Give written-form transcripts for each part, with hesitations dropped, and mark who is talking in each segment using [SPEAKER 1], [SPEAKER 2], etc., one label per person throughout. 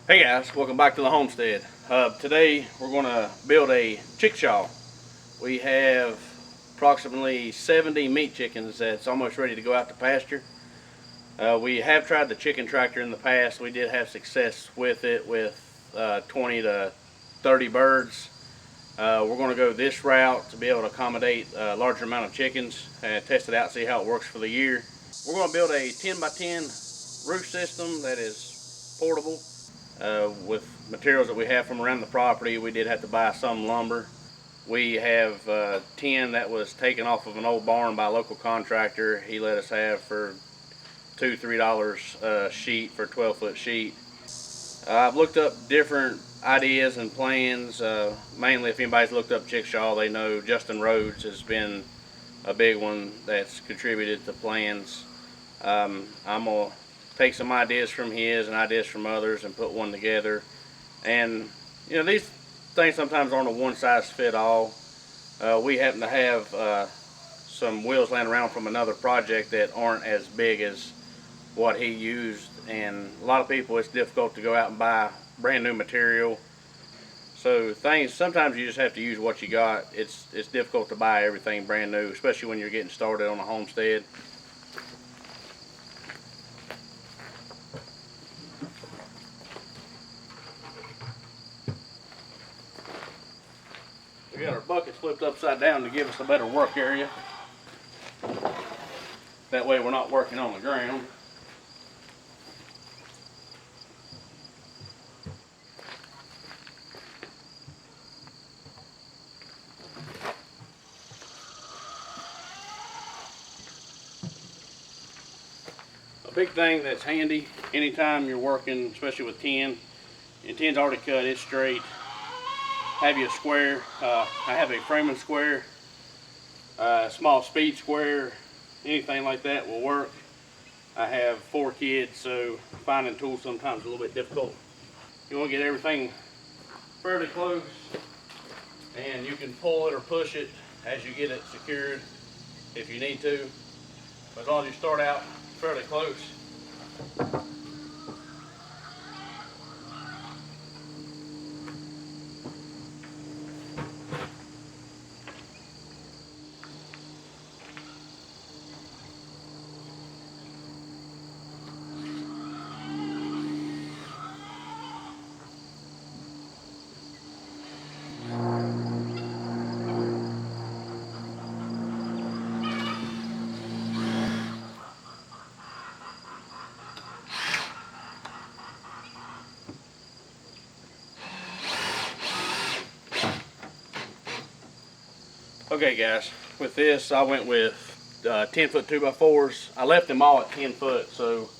[SPEAKER 1] Hey guys, welcome back to the homestead. Today we're going to build a chickshaw. We have approximately 70 meat chickens that's almost ready to go out to pasture. We have tried the chicken tractor in the past. We did have success with it with 20 to 30 birds. We're going to go this route to be able to accommodate a larger amount of chickens and test it out, see how it works for the year. We're going to build a 10 by 10 roof system that is portable. With materials that we have from around the property, we did have to buy some lumber. We have 10 that was taken off of an old barn by a local contractor. He let us have for $2-3 a sheet for a 12-foot sheet. I've looked up different ideas and plans. Mainly, if anybody's looked up chickshaw, they know Justin Rhodes has been a big one that's contributed to plans. I'm gonna take some ideas from his and ideas from others and put one together. And these things sometimes aren't a one size fit all. We happen to have some wheels laying around from another project that aren't as big as what he used, and a lot of people, it's difficult to go out and buy brand new material. So sometimes you just have to use what you got. It's difficult to buy everything brand new, especially when you're getting started on a homestead. We got our buckets flipped upside down to give us a better work area. That way we're not working on the ground. A big thing that's handy anytime you're working, especially with tin, and tin's already cut, it's straight. Have you a square? I have a framing square, a small speed square, anything like that will work. I have 4 kids, so finding tools sometimes is a little bit difficult. You want to get everything fairly close, and you can pull it or push it as you get it secured if you need to. But as long as you start out fairly close. Okay guys, with this I went with 10-foot 2x4s. I left them all at 10 foot, so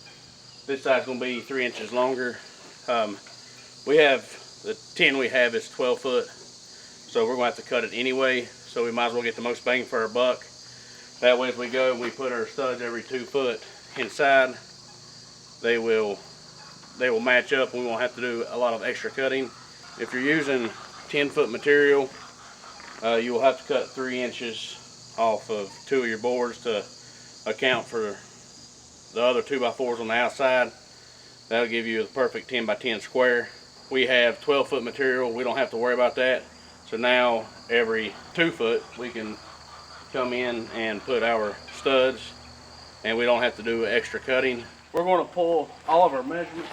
[SPEAKER 1] this side's going to be 3 inches longer. The 10 we have is 12 foot, so we're going to have to cut it anyway, so we might as well get the most bang for our buck. That way as we go and we put our studs every 2 foot inside, they will match up and we won't have to do a lot of extra cutting. If you're using 10-foot material, you will have to cut 3 inches off of 2 of your boards to account for the other 2x4s on the outside. That'll give you the perfect 10 by 10 square. We have 12-foot material. We don't have to worry about that. So now every 2 foot we can come in and put our studs, and we don't have to do extra cutting. We're going to pull all of our measurements.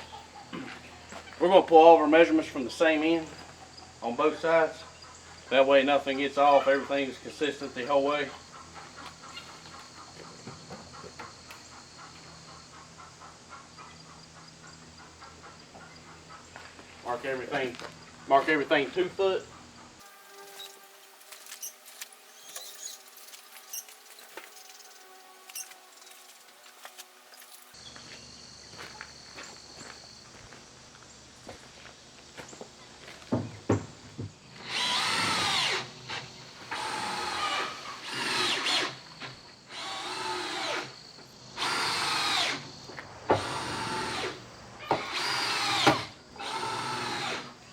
[SPEAKER 1] We're going to pull all of our measurements from the same end on both sides. That way nothing gets off, everything's consistent the whole way. Mark everything 2 foot.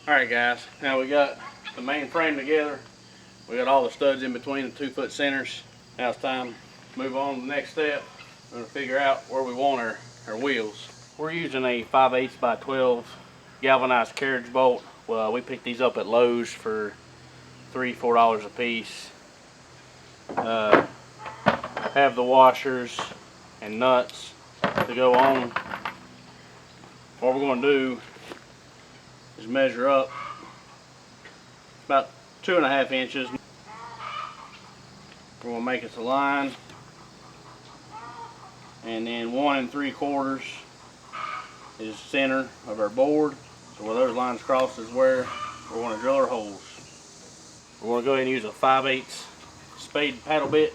[SPEAKER 1] Alright guys, now we got the main frame together. We got all the studs in between the 2 foot centers. Now it's time to move on to the next step. We're going to figure out where we want our wheels. We're using a 5/8 by 12 galvanized carriage bolt. Well, we picked these up at Lowe's for $3–4 a piece. Have the washers and nuts to go on. What we're going to do is measure up about 2.5 inches. We're going to make us a line, and then 1 3/4 is center of our board. So where those lines cross is where we're going to drill our holes. We're going to go ahead and use a 5/8 spade paddle bit.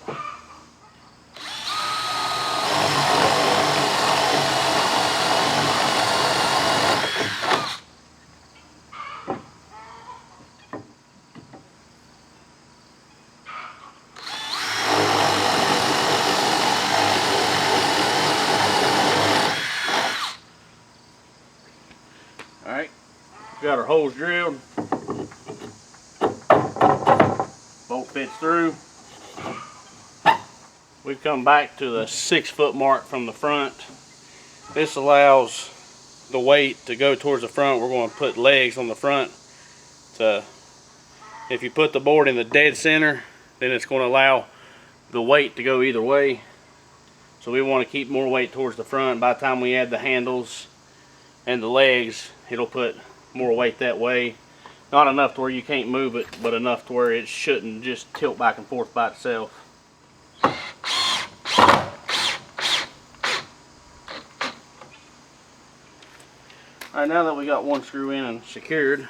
[SPEAKER 1] Alright, got our holes drilled. Bolt fits through. We've come back to the 6-foot mark from the front. This allows the weight to go towards the front. We're going to put legs on the front. If you put the board in the dead center, then it's going to allow the weight to go either way. So we want to keep more weight towards the front. By the time we add the handles and the legs, it'll put more weight that way. Not enough to where you can't move it, but enough to where it shouldn't just tilt back and forth by itself. Alright, now that we got one screw in and secured,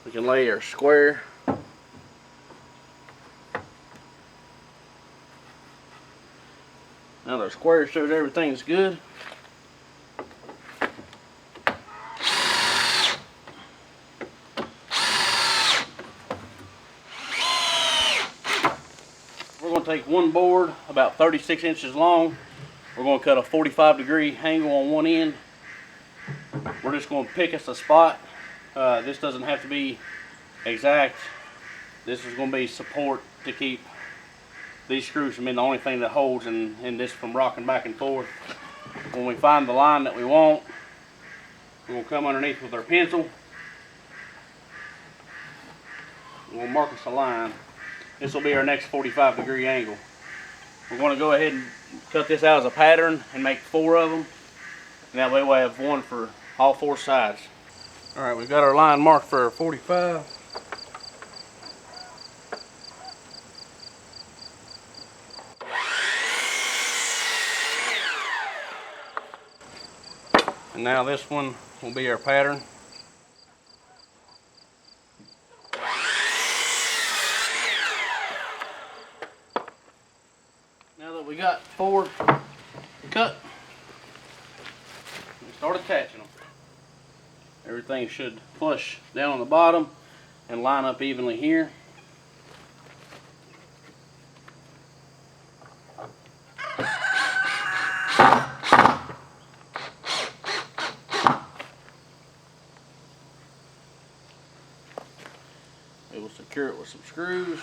[SPEAKER 1] we can lay our square. Now that our square shows everything's good, we're going to take one board about 36 inches long. We're going to cut a 45-degree angle on one end. We're just going to pick us a spot. This doesn't have to be exact. This is going to be support to keep these screws from being the only thing that holds and this from rocking back and forth. When we find the line that we want, we're going to come underneath with our pencil. We'll mark us a line. This will be our next 45-degree angle. We're going to go ahead and cut this out as a pattern and make 4 of them. And that way we'll have one for all 4 sides. Alright, we've got our line marked for our 45. And now this one will be our pattern. Now that we got 4 cut, we start attaching them. Everything should flush down on the bottom and line up evenly here. We will secure it with some screws.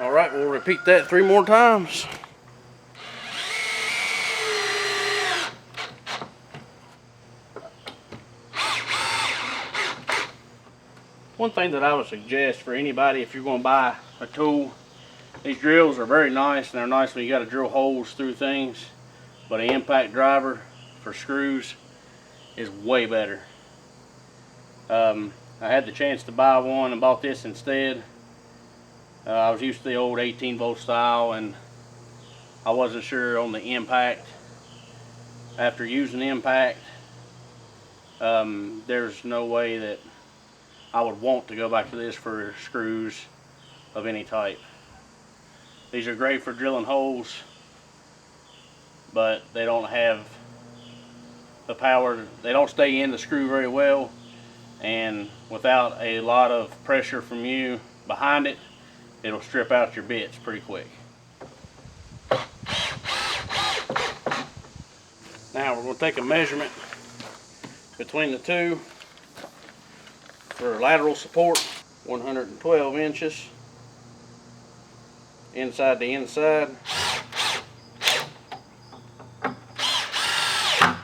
[SPEAKER 1] Alright, we'll repeat that 3 more times. One thing that I would suggest for anybody, if you're going to buy a tool, these drills are very nice, and they're nice when you got to drill holes through things, but an impact driver for screws is way better. I had the chance to buy one and bought this instead. I was used to the old 18-volt style, and I wasn't sure on the impact. After using the impact, there's no way that I would want to go back to this for screws of any type. These are great for drilling holes, but they don't have the power. They don't stay in the screw very well, and without a lot of pressure from you behind it, it'll strip out your bits pretty quick. Now we're going to take a measurement between the two for lateral support. 112 inches inside to inside.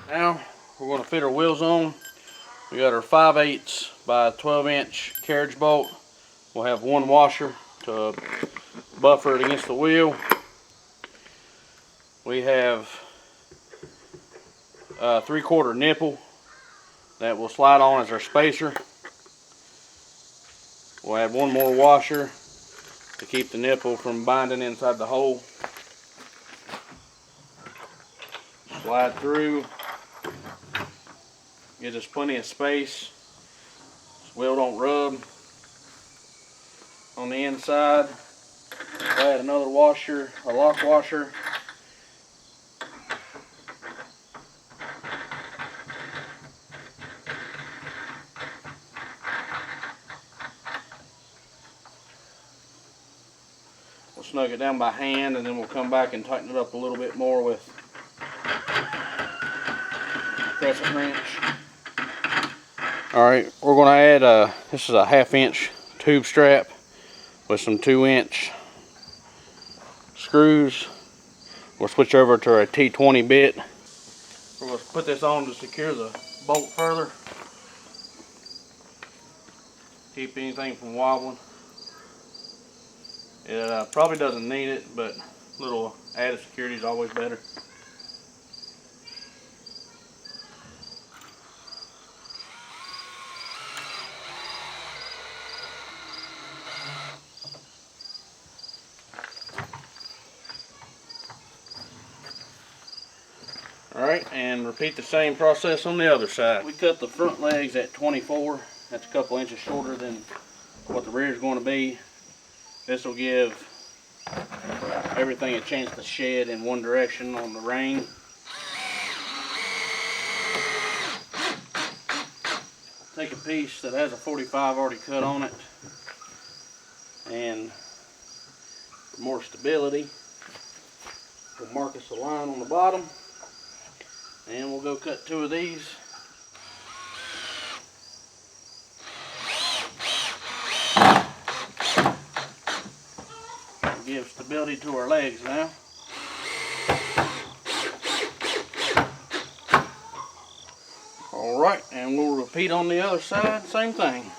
[SPEAKER 1] Now we're going to fit our wheels on. We got our 5/8 by 12-inch carriage bolt. We'll have one washer to buffer it against the wheel. We have a 3/4 nipple that will slide on as our spacer. We'll add one more washer to keep the nipple from binding inside the hole. Slide through. Gives us plenty of space. This wheel don't rub. On the inside, we'll add another washer, a lock washer. We'll snug it down by hand, and then we'll come back and tighten it up a little bit more with crescent wrench. Alright, we're going to add this is a 1/2 inch tube strap with some 2-inch screws. We'll switch over to our T20 bit. We're going to put this on to secure the bolt further. Keep anything from wobbling. It probably doesn't need it, but a little added security is always better. Alright, and repeat the same process on the other side. We cut the front legs at 24. That's a couple inches shorter than what the rear is going to be. This will give everything a chance to shed in one direction on the rain. Take a piece that has a 45 already cut on it, and for more stability, we'll mark us a line on the bottom, and we'll go cut 2 of these. Give stability to our legs now. Alright, and we'll repeat on the other side, same thing.